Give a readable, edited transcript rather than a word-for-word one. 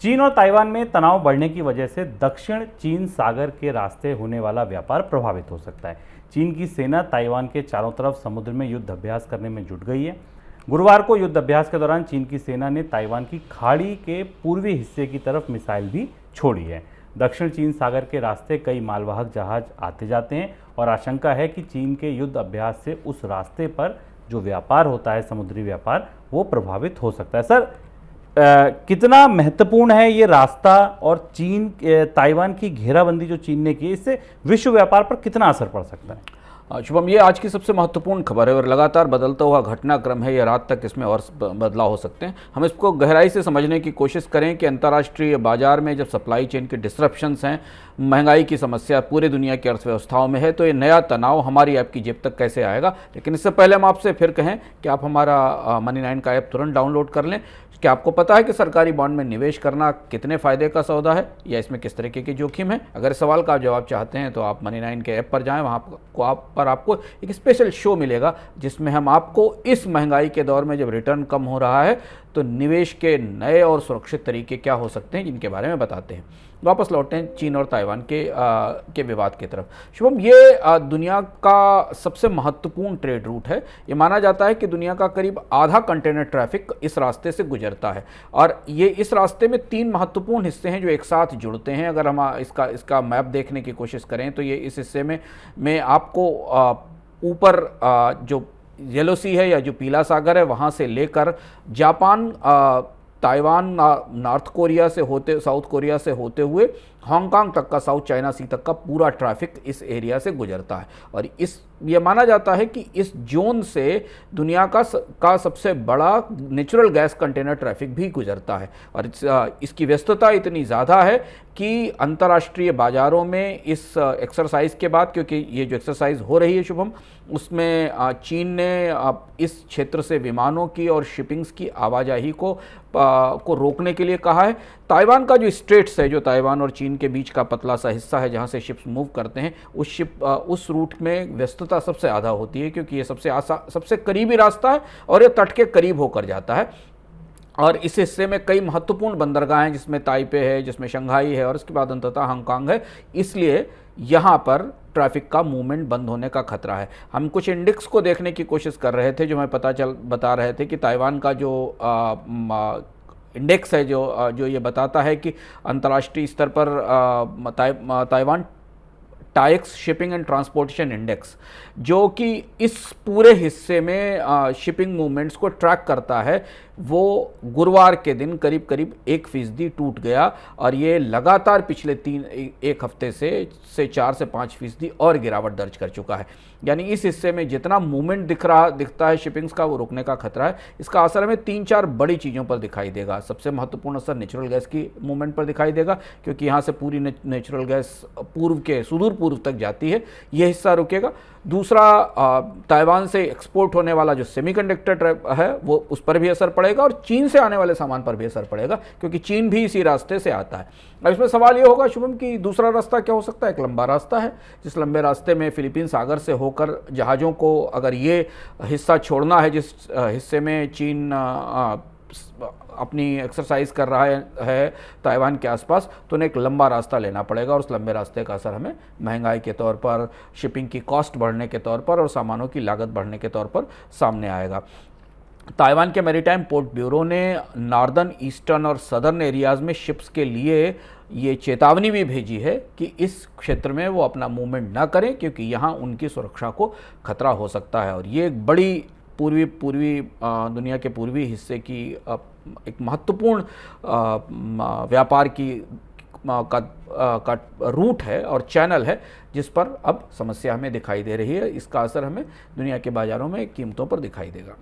चीन और ताइवान में तनाव बढ़ने की वजह से दक्षिण चीन सागर के रास्ते होने वाला व्यापार प्रभावित हो सकता है। चीन की सेना ताइवान के चारों तरफ समुद्र में युद्ध अभ्यास करने में जुट गई है। गुरुवार को युद्ध अभ्यास के दौरान चीन की सेना ने ताइवान की खाड़ी के पूर्वी हिस्से की तरफ मिसाइल भी छोड़ी है। दक्षिण चीन सागर के रास्ते कई मालवाहक जहाज आते जाते हैं और आशंका है कि चीन के युद्ध अभ्यास से उस रास्ते पर जो व्यापार होता है, समुद्री व्यापार, वो प्रभावित हो सकता है। सर, कितना महत्वपूर्ण है ये रास्ता और चीन ताइवान की घेराबंदी जो चीन ने की, इससे विश्व व्यापार पर कितना असर पड़ सकता है? शुभम, ये आज की सबसे महत्वपूर्ण खबर है और लगातार बदलता हुआ घटनाक्रम है। या रात तक इसमें और बदलाव हो सकते हैं। हम इसको गहराई से समझने की कोशिश करें कि अंतर्राष्ट्रीय बाजार में जब सप्लाई चेन के डिस्ट्रप्शंस हैं, महंगाई की समस्या पूरे दुनिया की अर्थव्यवस्थाओं में है, तो ये नया तनाव हमारी ऐप की जेब तक कैसे आएगा। लेकिन इससे पहले हम आपसे फिर कहें कि आप हमारा मनी9 का ऐप तुरंत डाउनलोड कर लें। क्या आपको पता है कि सरकारी बॉन्ड में निवेश करना कितने फ़ायदे का सौदा है या इसमें किस तरीके की जोखिम है? अगर इस सवाल का आप जवाब चाहते हैं तो आप मनी9 के ऐप पर जाएं। वहाँ पर आपको एक स्पेशल शो मिलेगा जिसमें हम आपको इस महंगाई के दौर में जब रिटर्न कम हो रहा है तो निवेश के नए और सुरक्षित तरीके क्या हो सकते हैं, जिनके बारे में बताते हैं। वापस लौटते हैं चीन और ताइवान के विवाद की तरफ। शुभम, ये दुनिया का सबसे महत्वपूर्ण ट्रेड रूट है। ये माना जाता है कि दुनिया का करीब आधा कंटेनर ट्रैफिक इस रास्ते से गुजरता है और ये इस रास्ते में 3 महत्वपूर्ण हिस्से हैं जो एक साथ जुड़ते हैं। अगर हम इसका मैप देखने की कोशिश करें तो ये इस हिस्से में आपको ऊपर जो येलो सी है या जो पीला सागर है, वहाँ से लेकर जापान, ताइवान, नॉर्थ कोरिया से होते, साउथ कोरिया से होते हुए हांगकांग तक का, साउथ चाइना सी तक का पूरा ट्रैफिक इस एरिया से गुजरता है। और ये माना जाता है कि इस जोन से दुनिया का सबसे बड़ा नेचुरल गैस कंटेनर ट्रैफिक भी गुजरता है। और इसकी व्यस्तता इतनी ज़्यादा है कि अंतर्राष्ट्रीय बाज़ारों में इस एक्सरसाइज के बाद, क्योंकि ये जो एक्सरसाइज हो रही है शुभम, उसमें चीन ने इस क्षेत्र से विमानों की और शिपिंग्स की आवाजाही को रोकने के लिए कहा है। ताइवान का जो स्ट्रेट्स है, जो ताइवान और चीन के बीच का पतला सा हिस्सा है जहां से शिप्स मूव करते हैं, उस रूट में व्यस्तता सबसे ज़्यादा होती है क्योंकि ये सबसे करीबी रास्ता है और ये तट के करीब होकर जाता है। और इस हिस्से में कई महत्वपूर्ण बंदरगाह हैं जिसमें ताइपे है, जिसमें शंघाई है और उसके बाद अंततः हांगकांग है। इसलिए यहाँ पर ट्रैफिक का मूवमेंट बंद होने का खतरा है। हम कुछ इंडेक्स को देखने की कोशिश कर रहे थे जो हमें बता रहे थे कि ताइवान का जो इंडेक्स है जो ये बताता है कि अंतर्राष्ट्रीय स्तर पर ताइवान टाइक्स शिपिंग एंड ट्रांसपोर्टेशन इंडेक्स, जो कि इस पूरे हिस्से में शिपिंग मूवमेंट्स को ट्रैक करता है, वो गुरुवार के दिन करीब 1% टूट गया और ये लगातार पिछले एक हफ्ते से 4 से 5% और गिरावट दर्ज कर चुका है। यानी इस हिस्से में जितना मूवमेंट दिखता है शिपिंग्स का, वो रुकने का खतरा है। इसका असर हमें 3-4 बड़ी चीज़ों पर दिखाई देगा। सबसे महत्वपूर्ण असर नेचुरल गैस की मूवमेंट पर दिखाई देगा क्योंकि यहाँ से पूरी नेचुरल गैस सुदूर पूर्व तक जाती है, ये हिस्सा रुकेगा। दूसरा, ताइवान से एक्सपोर्ट होने वाला जो सेमीकंडक्टर है वो उस पर भी असर पड़ेगा और चीन से आने वाले सामान पर भी असर पड़ेगा क्योंकि चीन भी इसी रास्ते से आता है। अब इसमें सवाल ये होगा शुभम कि दूसरा रास्ता क्या हो सकता है? एक लंबा रास्ता है, जिस लंबे रास्ते में फिलीपीन सागर से होकर जहाज़ों को अगर ये हिस्सा छोड़ना है जिस हिस्से में चीन अपनी एक्सरसाइज कर रहा है ताइवान के आसपास, तो उन्हें एक लंबा रास्ता लेना पड़ेगा और उस लंबे रास्ते का असर हमें महंगाई के तौर पर, शिपिंग की कॉस्ट बढ़ने के तौर पर और सामानों की लागत बढ़ने के तौर पर सामने आएगा। ताइवान के मैरीटाइम पोर्ट ब्यूरो ने नॉर्दर्न, ईस्टर्न और सदर्न एरियाज़ में शिप्स के लिए ये चेतावनी भी भेजी है कि इस क्षेत्र में वो अपना मूवमेंट ना करें क्योंकि यहाँ उनकी सुरक्षा को खतरा हो सकता है। और ये एक बड़ी पूर्वी दुनिया के पूर्वी हिस्से की एक महत्वपूर्ण व्यापार का रूट है और चैनल है जिस पर अब समस्या हमें दिखाई दे रही है। इसका असर हमें दुनिया के बाज़ारों में कीमतों पर दिखाई देगा।